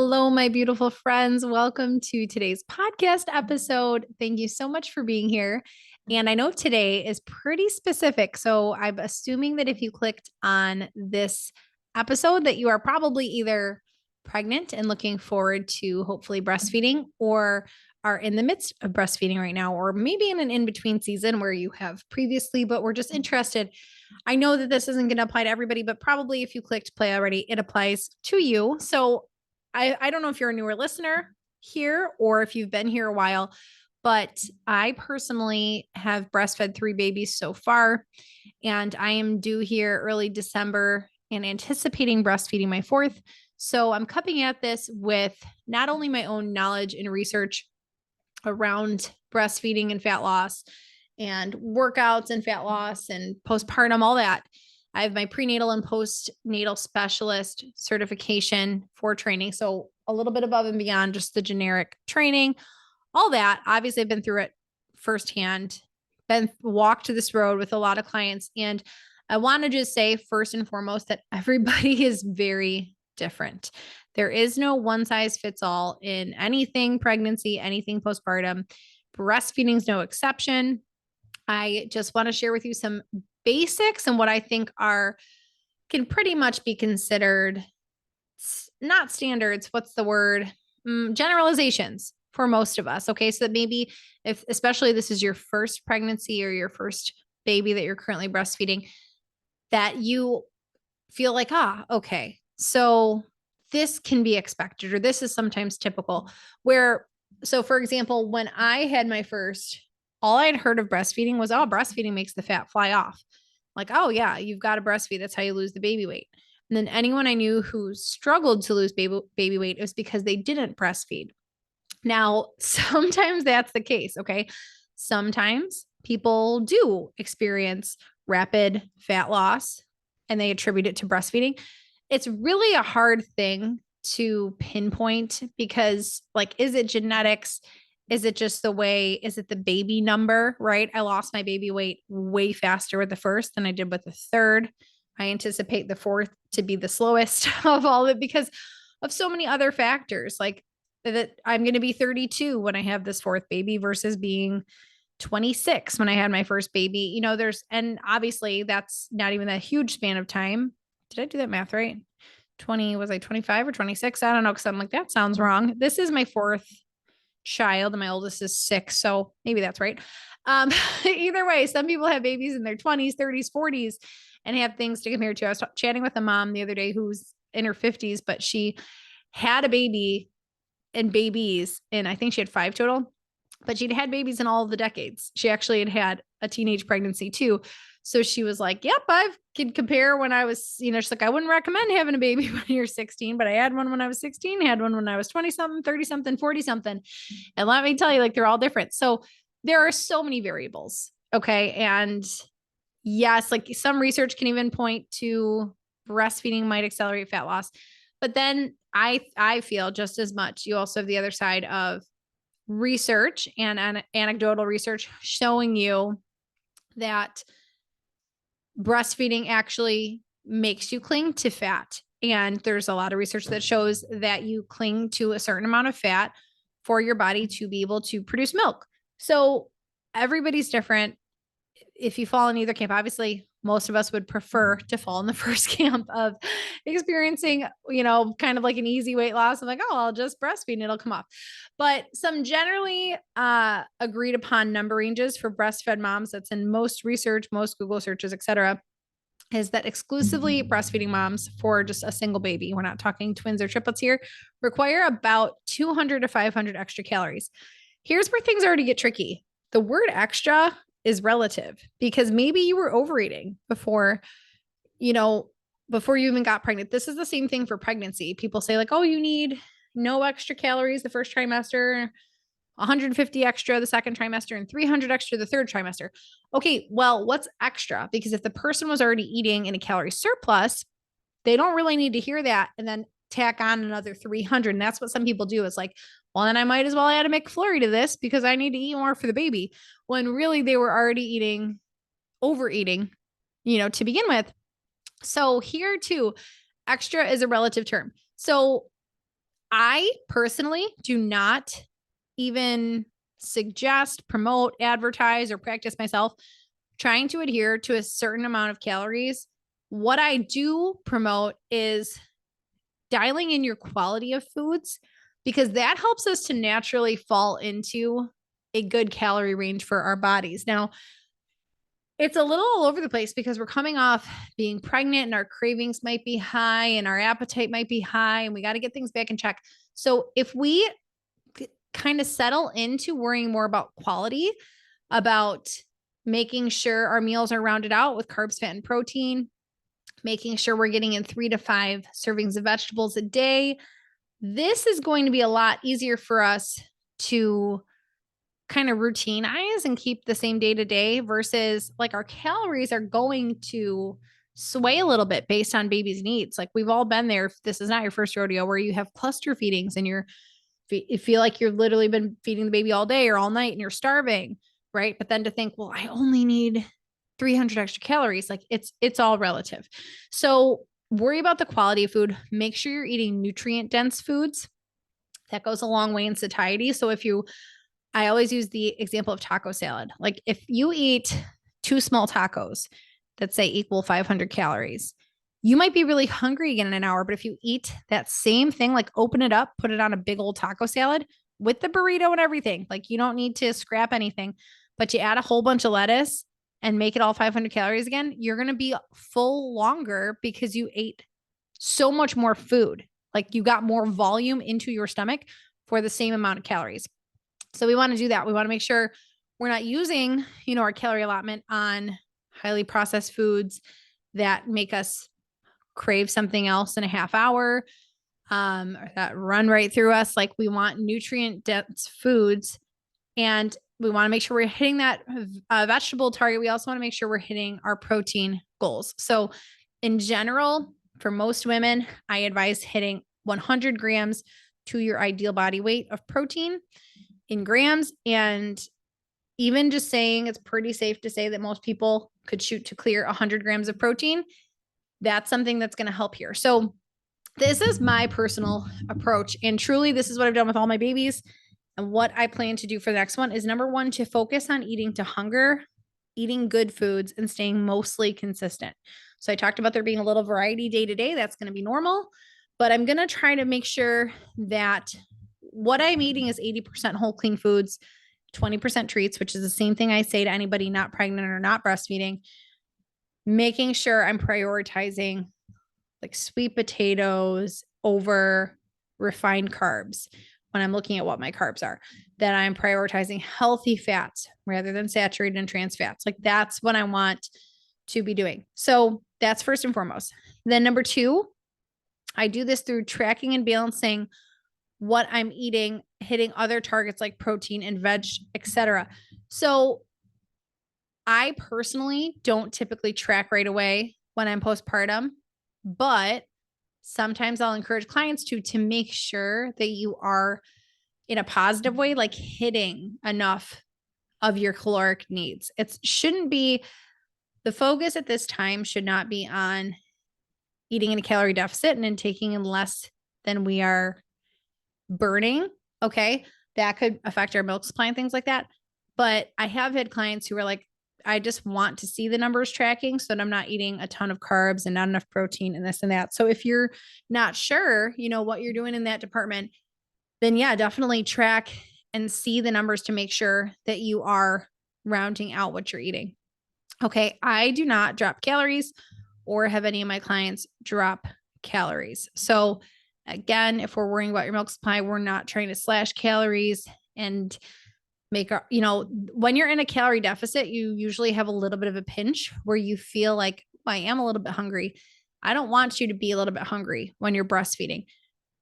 Hello, my beautiful friends. Welcome to today's podcast episode. Thank you so much for being here. And I know today is pretty specific. So I'm assuming that if you clicked on this episode, that you are probably either pregnant and looking forward to hopefully breastfeeding, or are in the midst of breastfeeding right now, or maybe in an in-between season where you have previously, but we're just interested. I know that this isn't going to apply to everybody, but probably if you clicked play already, it applies to you. So I don't know if you're a newer listener here or if you've been here a while, but I personally have breastfed 3 babies so far, and I am due here early December and anticipating breastfeeding my 4th. So I'm coming at this with not only my own knowledge and research around breastfeeding and fat loss and workouts and fat loss and postpartum, all that. I have my prenatal and postnatal specialist certification for training. So a little bit above and beyond just the generic training, all that. Obviously, I've been through it firsthand, walked this road with a lot of clients. And I want to just say, first and foremost, that everybody is very different. There is no one size fits all in anything pregnancy, anything postpartum. Breastfeeding is no exception. I just want to share with you some basics and what I think can pretty much be considered not standards. What's the word? Generalizations for most of us. Okay. So that maybe if, especially this is your first pregnancy or your first baby that you're currently breastfeeding, that you feel like, okay, so this can be expected, or this is sometimes typical so for example, when I had my first, all I had heard of breastfeeding was, breastfeeding makes the fat fly off. Like, oh yeah, you've got to breastfeed. That's how you lose the baby weight. And then anyone I knew who struggled to lose baby weight, it was because they didn't breastfeed. Now, sometimes that's the case. Okay. Sometimes people do experience rapid fat loss and they attribute it to breastfeeding. It's really a hard thing to pinpoint because, like, is it genetics? Is it just is it the baby number, right? I lost my baby weight way faster with the first than I did with the third. I anticipate the fourth to be the slowest of all of it because of so many other factors, like that I'm going to be 32 when I have this fourth baby versus being 26 when I had my first baby. And obviously that's not even that huge span of time. Did I do that math right? Was I 25 or 26? I don't know. Cause I'm like, that sounds wrong. This is my fourth child and my oldest is 6. So maybe that's right. Either way, some people have babies in their 20s, 30s, 40s and have things to compare to. I was chatting with a mom the other day who's in her 50s, but she had a baby and babies, and I think she had 5 total, but she'd had babies in all of the decades. She actually had a teenage pregnancy too. So she was like, yep, I could compare when I was, she's like, I wouldn't recommend having a baby when you're 16, but I had one when I was 16, had one when I was 20 something, 30 something, 40 something. And let me tell you, like, they're all different. So there are so many variables. Okay. And yes, like some research can even point to breastfeeding might accelerate fat loss. But then I feel just as much, you also have the other side of research and anecdotal research showing you that breastfeeding actually makes you cling to fat. And there's a lot of research that shows that you cling to a certain amount of fat for your body to be able to produce milk. So everybody's different. If you fall in either camp, obviously most of us would prefer to fall in the first camp of experiencing, kind of like an easy weight loss. I'm like, I'll just breastfeed and it'll come off. But some generally agreed upon number ranges for breastfed moms, that's in most research, most Google searches, etc., is that exclusively breastfeeding moms for just a single baby, we're not talking twins or triplets here, require about 200 to 500 extra calories. Here's where things already get tricky. The word extra is relative because maybe you were overeating before you even got pregnant. This is the same thing for pregnancy. People say like, oh, you need no extra calories the first trimester, 150 extra the second trimester, and 300 extra the third trimester. Okay, well, what's extra? Because if the person was already eating in a calorie surplus, they don't really need to hear that and then tack on another 300. And that's what some people do. Is like, well, then I might as well add a McFlurry to this because I need to eat more for the baby. When really they were already overeating, to begin with. So here too, extra is a relative term. So I personally do not even suggest, promote, advertise, or practice myself trying to adhere to a certain amount of calories. What I do promote is dialing in your quality of foods, because that helps us to naturally fall into a good calorie range for our bodies. Now, it's a little all over the place because we're coming off being pregnant and our cravings might be high and our appetite might be high, and we got to get things back in check. So if we kind of settle into worrying more about quality, about making sure our meals are rounded out with carbs, fat, and protein, making sure we're getting in 3 to 5 servings of vegetables a day, this is going to be a lot easier for us to kind of routinize and keep the same day to day, versus like our calories are going to sway a little bit based on baby's needs. Like we've all been there. If this is not your first rodeo, where you have cluster feedings and you feel like you've literally been feeding the baby all day or all night and you're starving, right? But then to think, well, I only need 300 extra calories, like it's all relative. So worry about the quality of food. Make sure you're eating nutrient dense foods. That goes a long way in satiety. So I always use the example of taco salad. Like if you eat 2 small tacos that say equal 500 calories, you might be really hungry again in an hour. But if you eat that same thing, like open it up, put it on a big old taco salad with the burrito and everything, like you don't need to scrap anything, but you add a whole bunch of lettuce and make it all 500 calories again, you're going to be full longer because you ate so much more food. Like you got more volume into your stomach for the same amount of calories. So we want to do that. We want to make sure we're not using, our calorie allotment on highly processed foods that make us crave something else in a half hour, or that run right through us. Like we want nutrient dense foods, and we want to make sure we're hitting that vegetable target. We also want to make sure we're hitting our protein goals. So in general, for most women, I advise hitting 100 grams to your ideal body weight of protein in grams. And even just saying, it's pretty safe to say that most people could shoot to clear 100 grams of protein. That's something that's going to help here. So this is my personal approach. And truly, this is what I've done with all my babies. And what I plan to do for the next one is, number one, to focus on eating to hunger, eating good foods, and staying mostly consistent. So I talked about there being a little variety day to day. That's going to be normal, but I'm going to try to make sure that what I'm eating is 80% whole clean foods, 20% treats, which is the same thing I say to anybody not pregnant or not breastfeeding, making sure I'm prioritizing like sweet potatoes over refined carbs when I'm looking at what my carbs are, that I'm prioritizing healthy fats rather than saturated and trans fats. Like that's what I want to be doing. So that's first and foremost. Then number two, I do this through tracking and balancing what I'm eating, hitting other targets like protein and veg, etc. So I personally don't typically track right away when I'm postpartum, but sometimes I'll encourage clients to make sure that you are in a positive way, like hitting enough of your caloric needs. It shouldn't be, the focus at this time should not be on eating in a calorie deficit and then taking in less than we are burning. Okay. That could affect our milk supply and things like that. But I have had clients who are like, I just want to see the numbers tracking so that I'm not eating a ton of carbs and not enough protein and this and that. So if you're not sure, what you're doing in that department, then yeah, definitely track and see the numbers to make sure that you are rounding out what you're eating. Okay. I do not drop calories or have any of my clients drop calories. So again, if we're worrying about your milk supply, we're not trying to slash calories and make our, when you're in a calorie deficit, you usually have a little bit of a pinch where you feel like, I am a little bit hungry. I don't want you to be a little bit hungry when you're breastfeeding.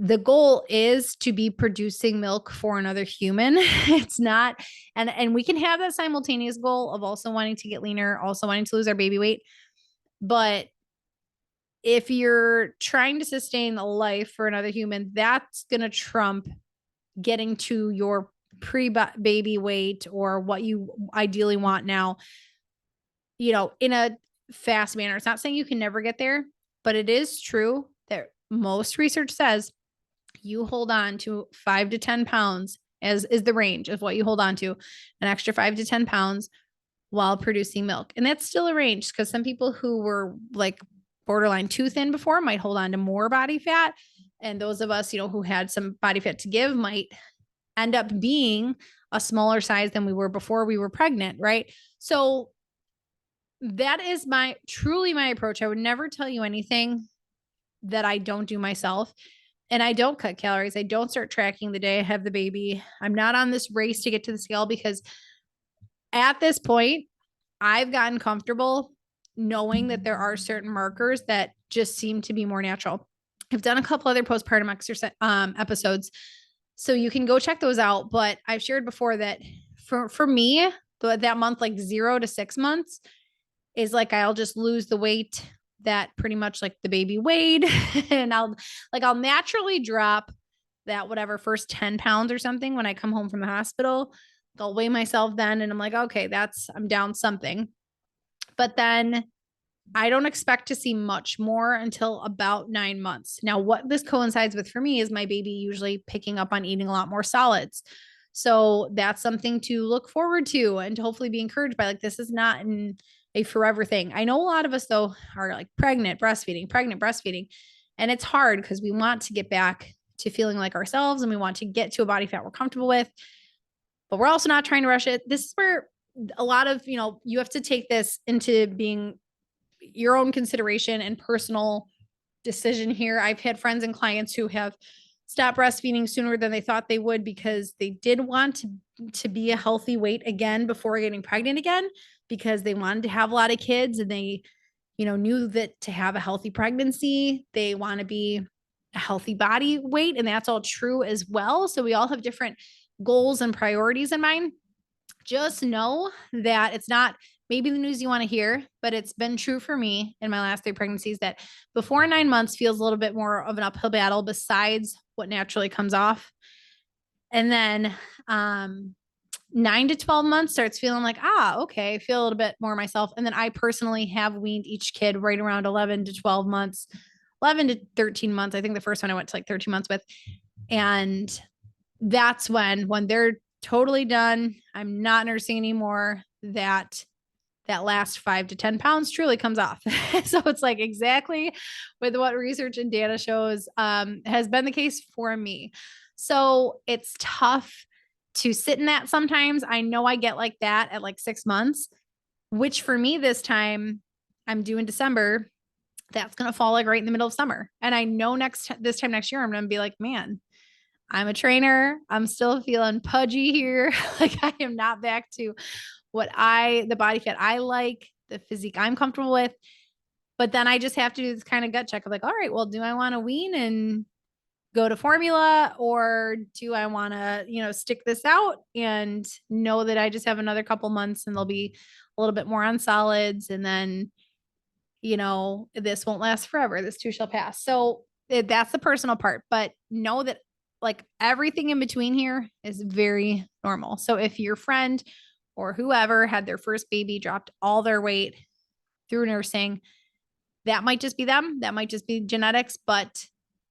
The goal is to be producing milk for another human. It's not, and we can have that simultaneous goal of also wanting to get leaner, also wanting to lose our baby weight. But if you're trying to sustain a life for another human, that's going to trump getting to your pre-baby weight or what you ideally want now, in a fast manner. It's not saying you can never get there, but it is true that most research says you hold on to 5 to 10 pounds, as is the range of what you hold on to, an extra 5 to 10 pounds while producing milk. And that's still a range because some people who were like borderline too thin before might hold on to more body fat. And those of us, who had some body fat to give might end up being a smaller size than we were before we were pregnant, right? So that is truly my approach. I would never tell you anything that I don't do myself. And I don't cut calories. I don't start tracking the day I have the baby. I'm not on this race to get to the scale because at this point, I've gotten comfortable knowing that there are certain markers that just seem to be more natural. I've done a couple other postpartum exercise episodes, so you can go check those out. But I've shared before that for me, that month, like 0 to 6 months, is like I'll just lose the weight that pretty much like the baby weighed, and I'll naturally drop that whatever first 10 pounds or something when I come home from the hospital. I'll weigh myself then, and I'm like, okay, I'm down something. But then I don't expect to see much more until about 9 months. Now, what this coincides with for me is my baby usually picking up on eating a lot more solids. So that's something to look forward to and to hopefully be encouraged by. Like, this is not a forever thing. I know a lot of us, though, are like pregnant, breastfeeding. And it's hard because we want to get back to feeling like ourselves and we want to get to a body fat we're comfortable with. But we're also not trying to rush it. This is where a lot of, you have to take this into being your own consideration and personal decision here. I've had friends and clients who have stopped breastfeeding sooner than they thought they would because they did want to be a healthy weight again before getting pregnant again, because they wanted to have a lot of kids and they, knew that to have a healthy pregnancy, they want to be a healthy body weight. And that's all true as well. So we all have different goals and priorities in mind. Just know that it's not maybe the news you want to hear, but it's been true for me in my last 3 pregnancies that before 9 months feels a little bit more of an uphill battle besides what naturally comes off. And then 9 to 12 months starts feeling like, okay, I feel a little bit more myself. And then I personally have weaned each kid right around 11 to 12 months, 11 to 13 months. I think the first one I went to like 13 months with. And that's when they're totally done, I'm not nursing anymore, that last 5 to 10 pounds truly comes off. So it's like exactly with what research and data shows has been the case for me. So it's tough to sit in that sometimes. I know I get like that at like 6 months, which for me this time, I'm due in December. That's going to fall like right in the middle of summer. And I know this time next year, I'm going to be like, man, I'm a trainer. I'm still feeling pudgy here. Like I am not back to the body fat I like, the physique I'm comfortable with. But then I just have to do this kind of gut check of like, all right, well, do I want to wean and go to formula, or do I want to, stick this out and know that I just have another couple months and they'll be a little bit more on solids, and then, this won't last forever. This too shall pass. So that's the personal part, but know that like everything in between here is very normal. So if your friend or whoever had their first baby, dropped all their weight through nursing, that might just be them. That might just be genetics, but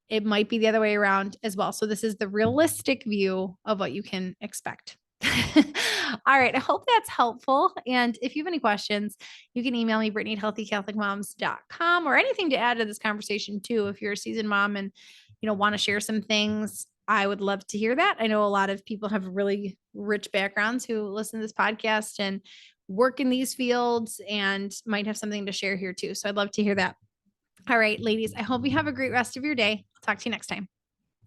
it might be the other way around as well. So this is the realistic view of what you can expect. All right. I hope that's helpful. And if you have any questions, you can email me, Brittany@healthycatholicmoms.com, or anything to add to this conversation too. If you're a seasoned mom and, want to share some things, I would love to hear that. I know a lot of people have really rich backgrounds who listen to this podcast and work in these fields and might have something to share here too. So I'd love to hear that. All right, ladies, I hope you have a great rest of your day. I'll talk to you next time.